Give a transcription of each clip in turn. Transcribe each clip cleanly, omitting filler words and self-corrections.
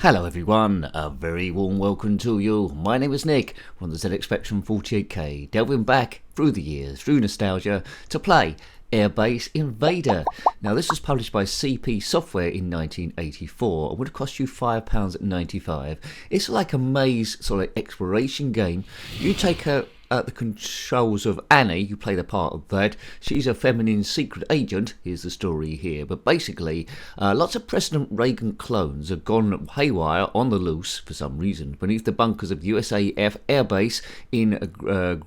Hello everyone, a very warm welcome to you. My name is Nick from the zxspectrum 48K, delving back through the years, through nostalgia, to play Airbase Invader. Now this was published by CP Software in 1984 and would have cost you £5.95. It's like a maze sort of exploration game. You take the controls of Annie, you play the part of that. She's a feminine secret agent, here's the story here, but basically lots of President Reagan clones have gone haywire on the loose for some reason beneath the bunkers of USAF Airbase in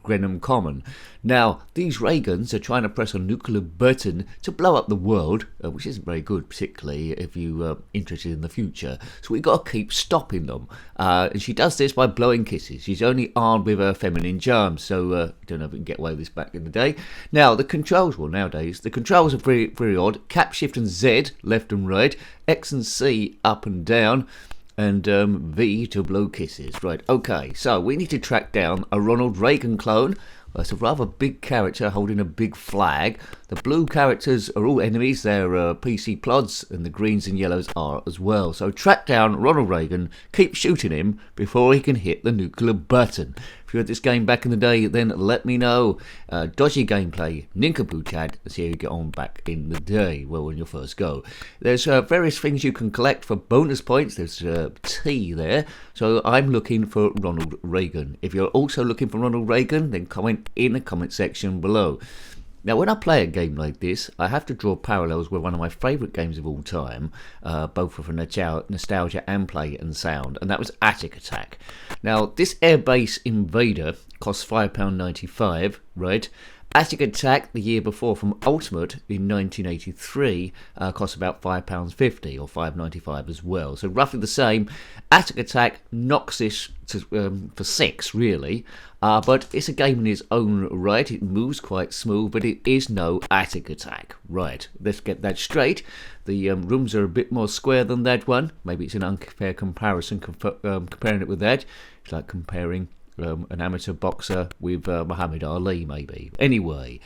Reagan Common. Now these Reagans are trying to press a nuclear button to blow up the world, which isn't very good, particularly if you're interested in the future, so we've got to keep stopping them, and she does this by blowing kisses. She's only armed with her feminine charms, so I don't know if we can get away with this back in the day. Now the controls, well nowadays, the controls are very, very odd. Cap, Shift and Z, left and right, X and C, up and down, and V to blow kisses. Right, okay, so we need to track down a Ronald Reagan clone. It's a rather big character holding a big flag. The blue characters are all enemies, they're PC plods, and the greens and yellows are as well. So track down Ronald Reagan, keep shooting him before he can hit the nuclear button. If you had this game back in the day, then let me know. Dodgy gameplay, nincompoop chat, and see how you get on back in the day, well, when you first go. There's various things you can collect for bonus points. There's T there, so I'm looking for Ronald Reagan. If you're also looking for Ronald Reagan, then comment in the comment section below. Now when I play a game like this, I have to draw parallels with one of my favourite games of all time, both for nostalgia and play and sound, and that was Attic Attack. Now this Airbase Invader costs £5.95, right? Attic Attack the year before from Ultimate in 1983 cost about £5.50 or £5.95 as well, so roughly the same. Attic Attack knocks this for 6 really, but it's a game in its own right. It moves quite smooth, but it is no Attic Attack. Right, let's get that straight. The rooms are a bit more square than that one. Maybe it's an unfair comparison comparing it with that. It's like comparing an amateur boxer with Muhammad Ali, maybe. Anyway,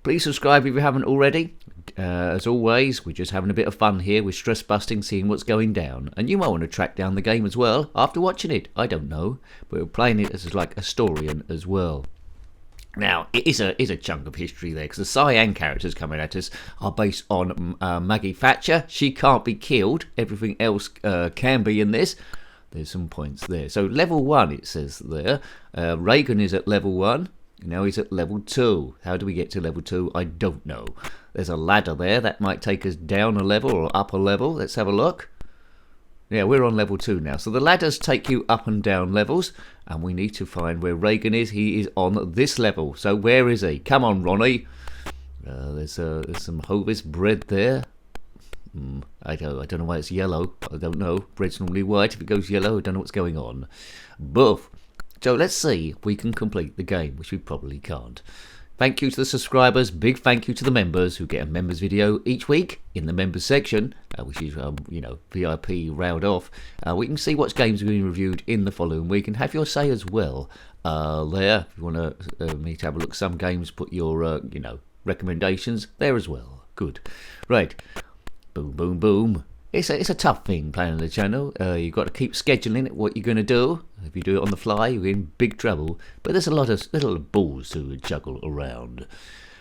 please subscribe if you haven't already. As always, we're just having a bit of fun here. We're stress busting, seeing what's going down, and you might want to track down the game as well after watching it. I don't know, but we're playing it as like a historian as well. Now, it is a chunk of history there, because the Cyan characters coming at us are based on Maggie Thatcher. She can't be killed. Everything else can be in this. There's some points there. So level 1, it says there. Reagan is at level 1. Now he's at level 2. How do we get to level 2? I don't know. There's a ladder there. That might take us down a level or up a level. Let's have a look. Yeah, we're on level 2 now. So the ladders take you up and down levels, and we need to find where Reagan is. He is on this level. So where is he? Come on, Ronnie. There's some Hovis bread there. I don't know why it's yellow. I don't know. Bread's normally white. If it goes yellow, I don't know what's going on. Boof. So let's see if we can complete the game, which we probably can't. Thank you to the subscribers. Big thank you to the members who get a members video each week in the members section, which is VIP round off. We can see what games are being reviewed in the following week and have your say as well. There, if you want me to have a look at some games, put your recommendations there as well. Good. Right. Boom, boom, boom. It's a tough thing playing on the channel. You've got to keep scheduling what you're going to do. If you do it on the fly, you're in big trouble. But there's a lot of little balls to juggle around.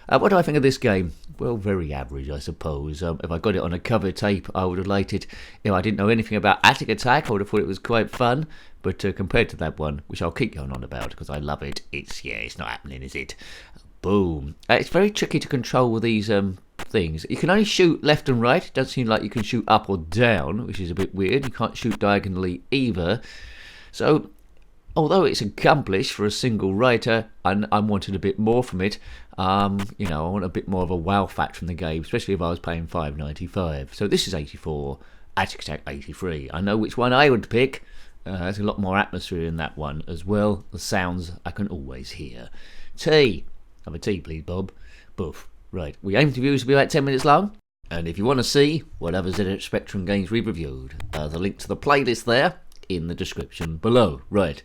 What do I think of this game? Well, very average, I suppose. If I got it on a cover tape, I would have liked it. If I didn't know anything about Attic Attack, I would have thought it was quite fun. But compared to that one, which I'll keep going on about because I love it, it's not happening, is it? Boom. It's very tricky to control with these things. You can only shoot left and right. It doesn't seem like you can shoot up or down, which is a bit weird. You can't shoot diagonally either. So, although it's accomplished for a single writer, I wanted a bit more from it. I want a bit more of a wow factor from the game, especially if I was paying $5.95. So this is 84, Attic Attack 83. I know which one I would pick. There's a lot more atmosphere in that one as well. The sounds I can always hear. Tea. Have a tea, please, Bob. Boof. Right, we aim to views to be about 10 minutes long. And if you want to see what other zxspectrum games we've reviewed, the link to the playlist there in the description below. Right,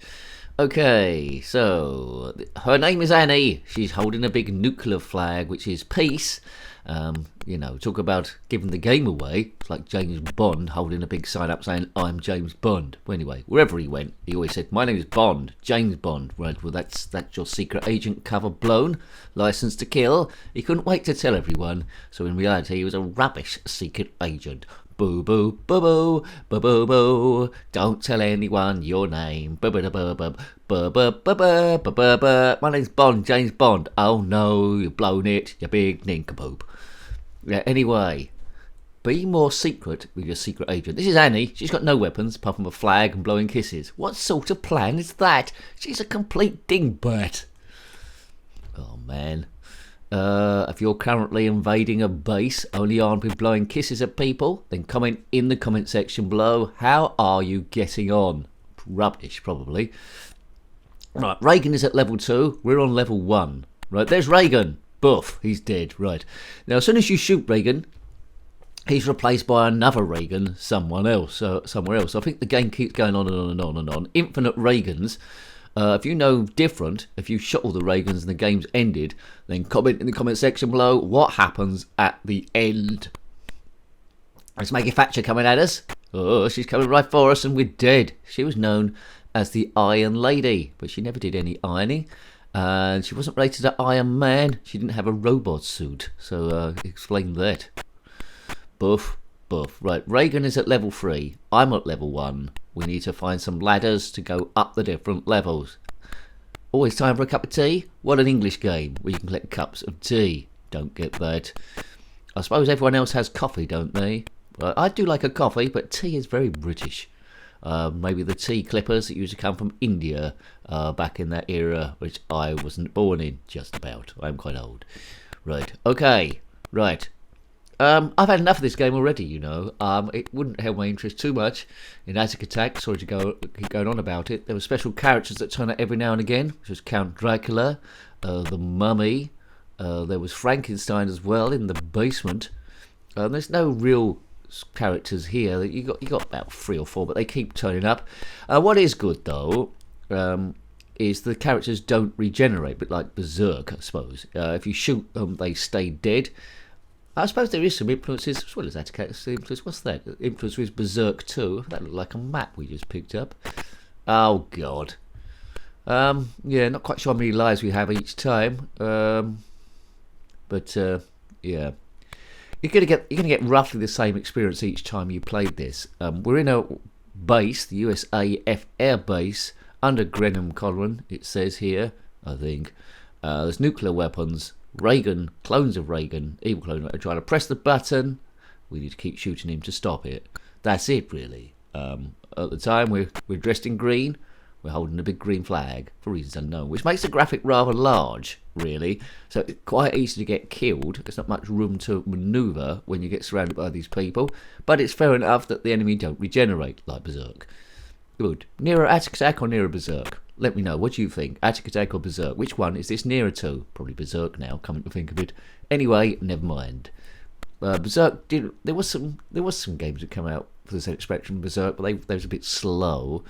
Okay, so her name is Annie. She's holding a big nuclear flag, which is peace. Talk about giving the game away. It's like James Bond holding a big sign up saying, "I'm James Bond." Well, anyway, wherever he went, he always said, "My name is Bond, James Bond." Right, well, that's your secret agent cover blown. License to kill. He couldn't wait to tell everyone. So in reality, he was a rubbish secret agent. Boo boo boo boo boo boo boo. Don't tell anyone your name. Boo boo boo boo boo boo boo boo boo boo. My name's Bond, James Bond. Oh no, you've blown it, you big nincompoop. Yeah, anyway, be more secret with your secret agent. This is Annie. She's got no weapons apart from a flag and blowing kisses. What sort of plan is that? She's a complete dingbat. Oh man. If you're currently invading a base only armed with blowing kisses at people, then comment in the comment section below. How are you getting on? Rubbish, probably. Right, Reagan is at level 2. We're on level 1. Right, there's Reagan. Buff, he's dead. Right. Now, as soon as you shoot Reagan, he's replaced by another Reagan, somewhere else. I think the game keeps going on and on and on and on. Infinite Reagans. If you know different, if you shot all the Reagans and the game's ended, then comment in the comment section below what happens at the end. There's Maggie Thatcher coming at us. Oh, she's coming right for us and we're dead. She was known as the Iron Lady, but she never did any ironing. And she wasn't rated to Iron Man. She didn't have a robot suit. So explain that. Buff. Right, Reagan is at level 3. I'm at level 1. We need to find some ladders to go up the different levels. Always time for a cup of tea? What an English game where you can collect cups of tea. Don't get that. I suppose everyone else has coffee, don't they? Well, I do like a coffee, but tea is very British. Maybe the tea clippers that used to come from India back in that era, which I wasn't born in, just about. I'm quite old. Right, okay, right. I've had enough of this game already, you know. It wouldn't help my interest too much in Attic Attack. Sorry to keep going on about it. There were special characters that turn up every now and again, which was Count Dracula, the Mummy. There was Frankenstein as well in the basement. There's no real characters here. You got about 3 or 4, but they keep turning up. What is good though is the characters don't regenerate, but like Berserk, I suppose. If you shoot them, they stay dead. I suppose there is some influences, as well as that influence. What's that? Influence with Berserk 2. That looked like a map we just picked up. Oh, God. Yeah, not quite sure how many lives we have each time. Yeah. You're gonna get roughly the same experience each time you played this. We're in a base, the USAF Air Base, under Grenham Colon, it says here, I think. There's nuclear weapons. Reagan, clones of Reagan, evil clone, are trying to press the button. We need to keep shooting him to stop it. That's it, really. At the time, we're dressed in green. We're holding a big green flag for reasons unknown, which makes the graphic rather large, really. So it's quite easy to get killed. There's not much room to manoeuvre when you get surrounded by these people. But it's fair enough that the enemy don't regenerate like Berserk. Good. Nearer Attic Attack or nearer Berserk? Let me know. What do you think? Attic Attack or Berserk? Which one is this nearer to? Probably Berserk now, coming to think of it. Anyway, never mind. Berserk did. There was some games that come out for the zxspectrum Berserk, but they was a bit slow.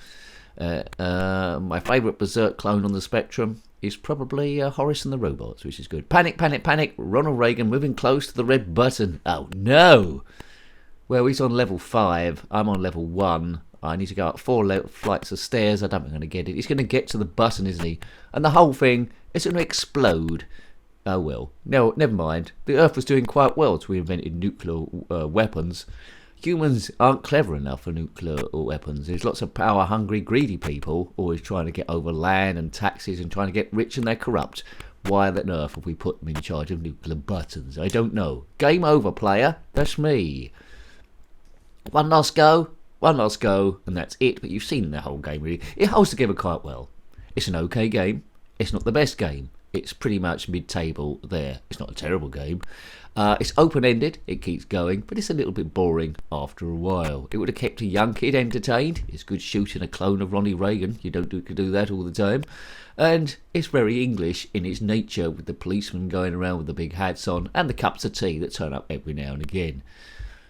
My favourite Berserk clone on the Spectrum is probably Horace and the Robots, which is good. Panic, panic, panic! Ronald Reagan moving close to the red button. Oh no! Well, he's on level 5. I'm on level 1. I need to go up 4 flights of stairs. I don't think I'm going to get it. He's going to get to the button, isn't he? And the whole thing is going to explode. Oh well. No, never mind. The Earth was doing quite well till we invented nuclear weapons. Humans aren't clever enough for nuclear weapons. There's lots of power-hungry, greedy people always trying to get over land and taxes and trying to get rich, and they're corrupt. Why on earth have we put them in charge of nuclear buttons? I don't know. Game over, player. That's me. One last go, and that's it. But you've seen the whole game, really. It holds together quite well. It's an okay game. It's not the best game. It's pretty much mid-table there. It's not a terrible game. It's open-ended. It keeps going, but it's a little bit boring after a while. It would have kept a young kid entertained. It's good shooting a clone of Ronnie Reagan. You don't do that all the time. And it's very English in its nature, with the policemen going around with the big hats on and the cups of tea that turn up every now and again.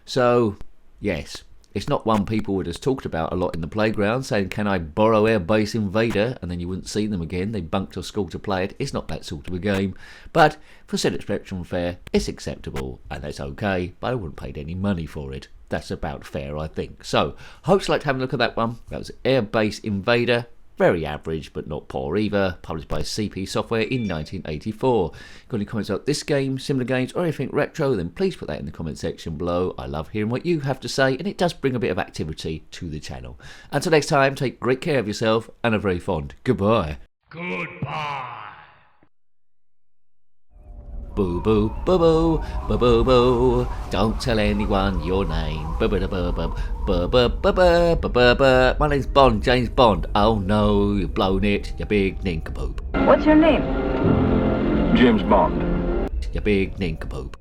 So, yes, It's not one people would have talked about a lot in the playground, saying, can I borrow Airbase Invader? And then you wouldn't see them again. They bunked off school to play it. It's not that sort of a game. But for ZX Spectrum fare, it's acceptable, and that's okay, but I wouldn't pay any money for it. That's about fair, I think. So, hope you liked having a look at that one. That was Airbase Invader. Very average, but not poor either. Published by CP Software in 1984. Got any comments about this game, similar games, or anything retro, then please put that in the comment section below. I love hearing what you have to say, and it does bring a bit of activity to the channel. Until next time, take great care of yourself, and a very fond goodbye. Goodbye. Boo boo boo boo boo boo boo. Don't tell anyone your name. Boo boo boo boo boo boo boo boo boo boo. My name's Bond, James Bond. Oh no, you've blown it, you big nincompoop. What's your name? James Bond. You big nincompoop.